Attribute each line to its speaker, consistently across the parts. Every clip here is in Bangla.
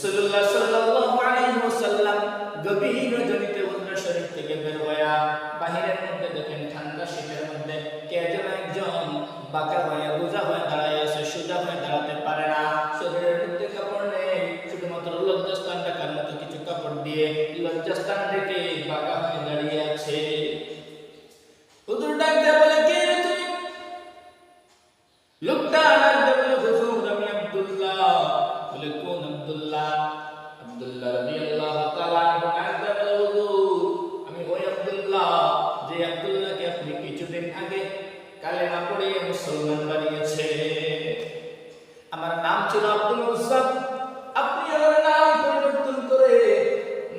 Speaker 1: রাসূলুল্লাহ সাল্লাল্লাহু আলাইহি ওয়াসাল্লাম গভীর রজনীতে উমরা শরীফ থেকে বের হয়ে বাহিরের মধ্যে দেখেন ঠান্ডা শীতের মধ্যে কে যেন একজন বাঁকা হয়ে বোঝা হয়ে দাঁড়ায় আছে, সোজা হয়ে দাঁড়াতে পারে না, শরীরের মধ্যে কাপড় নেই, শুধুমাত্র লজ্জাস্থান ঢাকার মতো কিছু কাপড় দিয়ে লজ্জাস্থান ঢেকে বাঁকা হয়ে দাঁড়িয়ে আছে। হুজুর ডাক দিয়ে বলে, কে রে তুমি? লোকটা ডাক দিয়ে বলে, হুজুর আমি আব্দুল্লাহ। বলে, কোন আব্দুল্লাহ? আব্দুল্লাহ রাদিয়াল্লাহু তাআলা আনহু ডাক দিয়ে বলে, হুজুর আমি ওই আব্দুল্লাহ যে আব্দুল্লাহকে আপনি কিছুদিন আগে কালেমা পড়িয়ে মুসলমান বানিয়েছে। আমার নাম ছিল আব্দুল মুসাব, আপনি আমার নাম পরিবর্তন করে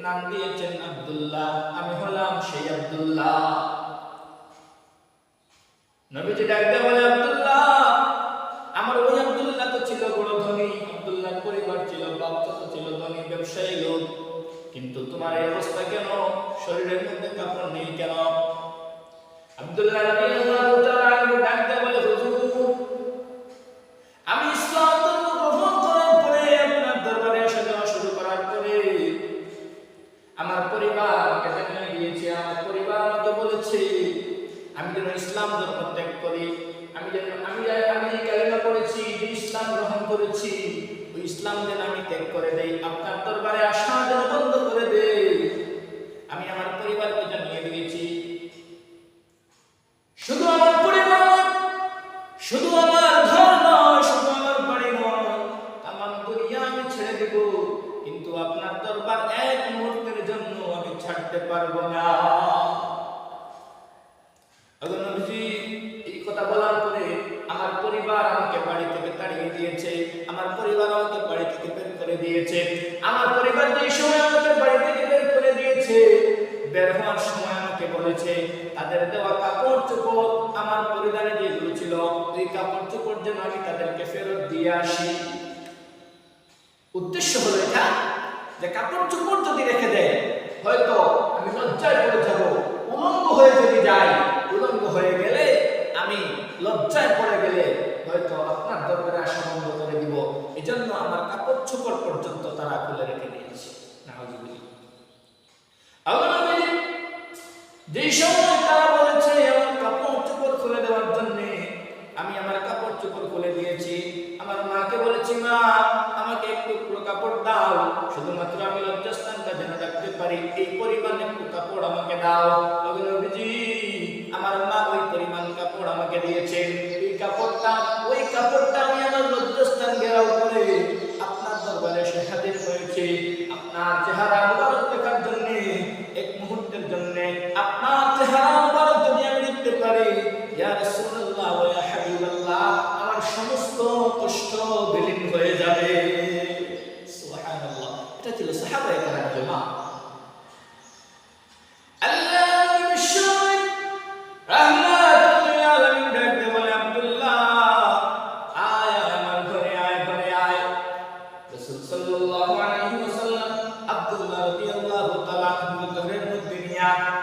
Speaker 1: নাম দিয়েছেন আব্দুল্লাহ, আমি হলাম সেই আব্দুল্লাহ। নবীজি ডাক দিয়ে বলে, আব্দুল্লাহ আমার ওই আব্দুল্লাহ তো ছিল বড় ধনী, আব্দুল্লাহর পরিবার ছিল, বাপ চাচা ছিল ধনী ব্যবসায়ী লোক, কিন্তু তোমার এই অবস্থা কেন? শরীরের মধ্যে কাপড় নেই কেন? আব্দুল্লাহ রাদিয়াল্লাহু তাআলা আনহু ডাক দিয়ে বলে, হুজুর আমি ইসলাম ধর্ম গ্রহণ করার পরে আপনার দরবারে আসা যাওয়া শুরু করার পরে আমার পরিবার আমাকে জানিয়ে দিয়েছে, আমার পরিবার আমাকে বলেছে আমি যেন ইসলাম ধর্ম ত্যাগ করি, আমি কালেমা পড়েছি, ইসলাম গ্রহণ করেছি, ওই ইসলাম যেন আমি ত্যাগ করে দেই, আপনার দরবারে আসা যেন বন্ধ করে দেই। আমি আমার পরিবারকে জানিয়ে দিয়েছি, শুধু আমার পরিবার, শুধু আমার ঘর নয়, শুধু আমার বাড়ি নয়, তামাম দুনিয়া আমি ছেড়ে দেব, কিন্তু আপনার দরবার এক মুহূর্তের জন্য আমি ছাড়তে পারবো না। নবীজি এই কথা বলার পরে আমার পরিবার আমাকে বাড়ি থেকে তাড়িয়ে দিয়েছে, আমার পরিবার আমাকে বাড়ি থেকে বের করে দিয়েছে। আমার পরিবার যে সময় আমাকে বাড়ি থেকে বের করে দিয়েছে, বের হওয়ার সময় আমাকে বলেছে তাদের দেওয়া কাপড় চোপড় আমার পরিবারে যেগুলো ছিল ওই কাপড় চোপড় যেন আমি তাদেরকে ফেরত দিয়ে আসি। উদ্দেশ্য হলো এটা যে কাপড় চোপড় যদি রেখে দেয় হয়তো আমি লজ্জায় পড়ে যাব, উলঙ্গ হয়ে যদি যাই, উলঙ্গ হয়ে গেলে আমি লজ্জায় পড়ে গেলে হয়তো আপনার দরবারে আসা বন্ধ করে দিব, এজন্য আমার কাপড় চোপড় পর্যন্ত তারা খুলে রেখে দিয়েছে। যে সময় তারা বলেছে আমার কাপড় চোপড় খুলে দেওয়ার জন্য, আমি আমার কাপড় চোপড় খুলে দিয়েছি। আমার মাকে বলেছি, মা আমাকে একটু কাপড় দাও, শুধুমাত্র আমি লজ্জাস্থানটা যেন রাখতে পারি, এই পরিমাণ একটু কাপড় আমাকে দাও। নবীজি আমার মা ওই পরিমাণ কাপড় আমাকে দিয়েছেন, ওই কাপড়টা আমি আমার লজ্জাস্থান ঘেরাও করে আপনার দরবারে এসে হাজির হয়েছি। আপনার চেহারা মুবারক দেখার জন্য, এক মুহূর্তের জন্য আপনার চেহারা মুবারক যদি আমি দেখতে পারি, ইয়া রাসূলুল্লাহ ওয়া ইয়া হাবিবাল্লাহ, আমার সমস্ত কষ্ট বিলীন হয়ে যাবে। সুবহানাল্লাহ। এটা ছিল সাহাবায়ে কেরামের দোয়া।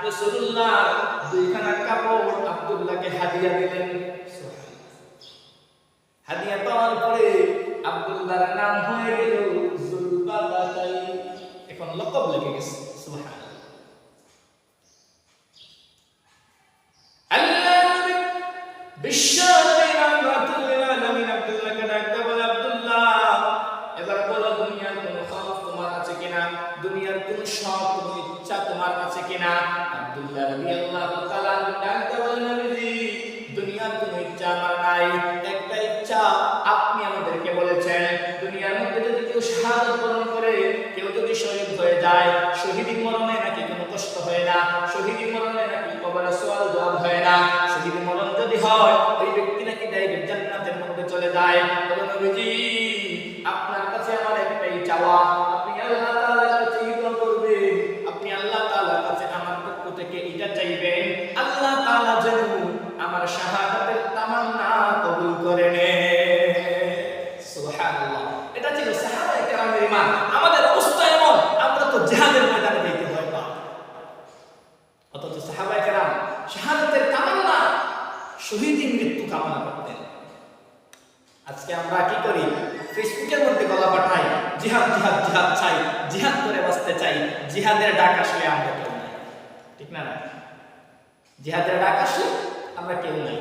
Speaker 1: রাসূলুল্লাহ দুইখানা কাপড় আব্দুল্লাহকে হাদিয়া দিলেন। হাদিয়া পাওয়ার পরে আব্দুল্লাহর নাম হয়ে গেল যুলকারনাইন, এখন লকব লেগে গেছে। সুবহানাল্লাহ। আল্লাহ নবী বিশ্ব নবী রাহমাতুল লিল আলামিন আব্দুল্লাহকে ডাকতে বলে, আব্দুল্লাহ এবার বলো দুনিয়ার কোনো খৌফ তোমার আছে কিনা, দুনিয়ার কোনো শখ কোনো ইচ্ছা তোমার আছে কিনা? আব্দুল্লাহ রাদিয়াল্লাহু তাআলা ডাকতে বলেন, নবীজি দুনিয়ার কোনো ইচ্ছা আমার নাই, একটা ইচ্ছা আপনি আমাদেরকে বলেছেন, দুনিয়ার মধ্যে যদি কেউ শাহাদাত বরণ করে, কেউ যদি শহীদ হয়ে যায়, শহীদি মরণে নাকি কোনো কষ্ট হয় না, শহীদি মরণে নাকি কবরে সওয়াল জবাব হয় না, শহীদি মরণ যদি হয় ওই ব্যক্তি নাকি ডাইরেক্ট জান্নাতের মধ্যে চলে যায়। বলেন নবীজি আপনার কাছে আমার একটাই চাওয়া, আপনি আল্লাহ তাআলার কাছে ইবাদত করবেন, আপনি আল্লাহ তাআলার কাছে আমার পক্ষ থেকে এটা চাইবেন, আল্লাহ তাআলা যেন আমার শাহাদাতের তামান্না কবুল করে নেন। সুবহানাল্লাহ। এটা ছিল সাহাবায়ে কেরামের ঈমান। আমাদের অবস্থা এমন, আমরা তো জিহাদের ময়দানে যেতে ভয় পাই, অথচ সাহাবায়ে কেরাম শাহাদাতের তামান্না, শহীদি মৃত্যু কামনা করতেন। আজকে আমরা কি করি? ফেসবুকের মধ্যে গলা পাঠাই জিহাদ জিহাদ জিহাদ চাই, জিহাদ করে বাঁচতে চাই। জিহাদের ডাক আসলে আমরা কেউ নাই, ঠিক না? না, জিহাদের ডাক আসলে আমরা কেউ নাই।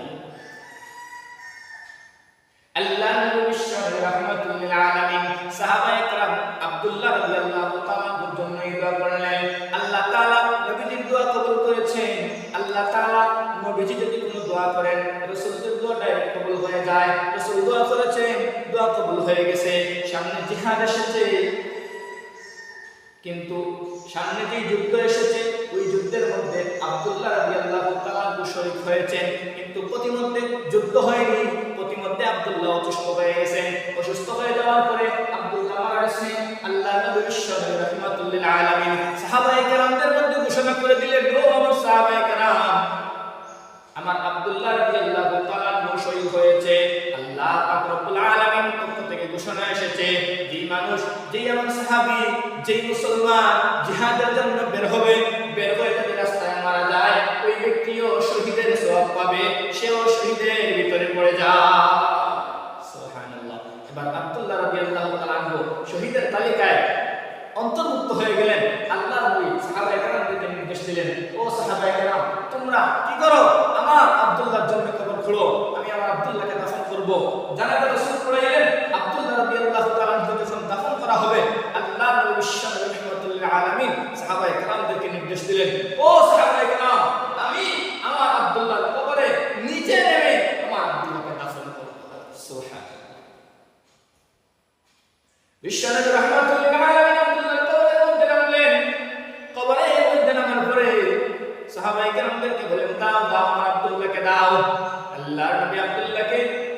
Speaker 1: আল্লাহ নবী বিশ্ব রাহমাতুল লিল আলামিন সাহাবায়ে কেরাম আব্দুল্লাহ রাদিয়াল্লাহু তাআলা জন্য দোয়া করলেন। আল্লাহ তাআলা নবীজির দোয়া কবুল করেছেন। আল্লাহ তাআলা নবীজি যদি কোনো দোয়া করেন, রাসূলের দোয়া ডাইরেক্ট কবুল হয়ে যায়। রাসূল দোয়া করেছেন, দোয়া কবুল হয়ে গেছে। সামনে জিহাদ এসেছে, কিন্তু সামনে যে যুদ্ধ এসেছে ওই যুদ্ধের মধ্যে আব্দুল্লাহ রাদিয়াল্লাহু তাআলা শরীক হয়েছেন, কিন্তু প্রতিমধ্যে যুদ্ধ হয়নি। প্রতিমধ্যে আব্দুল্লাহ অসুস্থ হয়ে গেছেন। অসুস্থ হয়ে যাওয়ার পরে আব্দুল্লাহ মারা গেছেন। আল্লাহ নবী বিশ্বনবী রাহমাতুল লিল আলামিন সাহাবায়ে কেরামদের মধ্যে ঘোষণা করে দিলেন, ও আমার সাহাবায়ে কেরাম, আমার আব্দুল্লাহ রাদিয়াল্লাহু তাআলা শহীদ হয়েছে। আল্লাহ পাক রব্বুল আলামিন পক্ষ থেকে ঘোষণা এসেছে, যেই মানুষ, যেই আমার সাহাবী, যেই মুসলমান জিহাদের জন্য বের হবে, বের হয়ে যদি রাস্তায় মারা যায়, ওই ব্যক্তিও শহীদের সওয়াব পাবে, সেও শহীদের ভিতরে পড়ে যায়। সুবহানাল্লাহ। এবার আব্দুল্লাহ রাদিয়াল্লাহু তাআলা শহীদের তালিকায় অন্তর্ভুক্ত হয়ে গেলেন। আল্লাহ নবী সাহাবায়ে কেরামকে নির্দেশ দিলেন, ও সাহাবায়ে কেরাম, তোমরা কি করো? আমার আব্দুল্লাহর জন্য কবর খোঁড়ো, আমি আমার আব্দুল্লাহকে দাফন করব। জানাজা রাসূল পড়ে গেলেন। আব্দুল্লাহ রাদিয়াল্লাহু তাআলা যখন দাফন করা হবে, আল্লাহ নবী বিশ্বনবী রাহমাতুল লিল আলামিন সাহাবায়ে কেরামকে নির্দেশ দিলেন, ও সাহাবায়ে কেরাম, আমি আমার আব্দুল্লাহর কবরে নিচে নেমে আমার আব্দুল্লাহকে দাফন করব। সুবহানাল্লাহ। বিশ্বনবী রাহমাতুল লিল আলামিন আব্দুল্লাহর কবরের মধ্যে নামলেন। কবরের মধ্যে নামার পরে সাহাবায়ে কেরামদেরকে বলেন, দাও দাও, আমার আব্দুল্লাহকে দাও। আল্লাহর নবী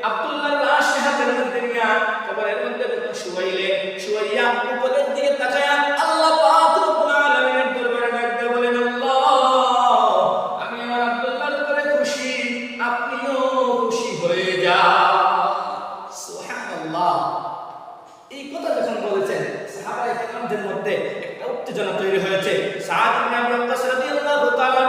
Speaker 1: আব্দুল্লাহর লাশ হাতের মধ্যে নিয়ে কবরের মধ্যে শুয়াইলেন। শুয়াইয়া উপরের দিকে তাকায়া আল্লাহ পাক রব্বুল আলামিনের দরবারে ডাক দিয়ে বলেন, আল্লাহ, আমি আমার আব্দুল্লাহর উপরে খুশি, আপনিও খুশি হয়ে যান। সুবহানাল্লাহ। এই কথা যখন বলেছেন, সাহাবায়ে কেরামদের মধ্যে একটা উত্তেজনা তৈরি হয়েছে। সাদ ইবনে আবি ওয়াক্কাস রাদিয়াল্লাহু তাআলা